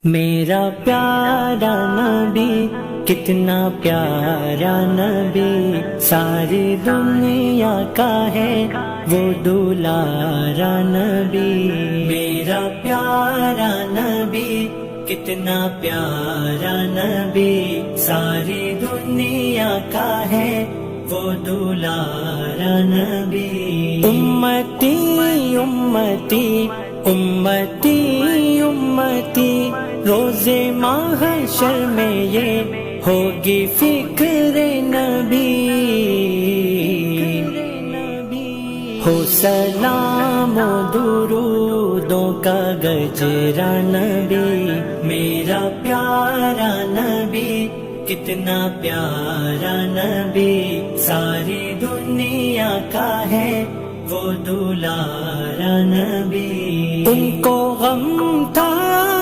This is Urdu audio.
میرا پیارا نبی کتنا پیارا نبی، ساری دنیا کا ہے وہ دلارا نبی۔ میرا پیارا نبی کتنا پیارا نبی، ساری دنیا کا ہے وہ دلارا نبی۔ امتی امتی امتی امتی، روز محشر میں یہ ہوگی فکر نبی۔ ہو سلام و درودوں کا گجرا نبی، میرا پیارا نبی کتنا پیارا نبی، ساری دنیا کا ہے وہ دلارا نبی۔ ان کو غم تھا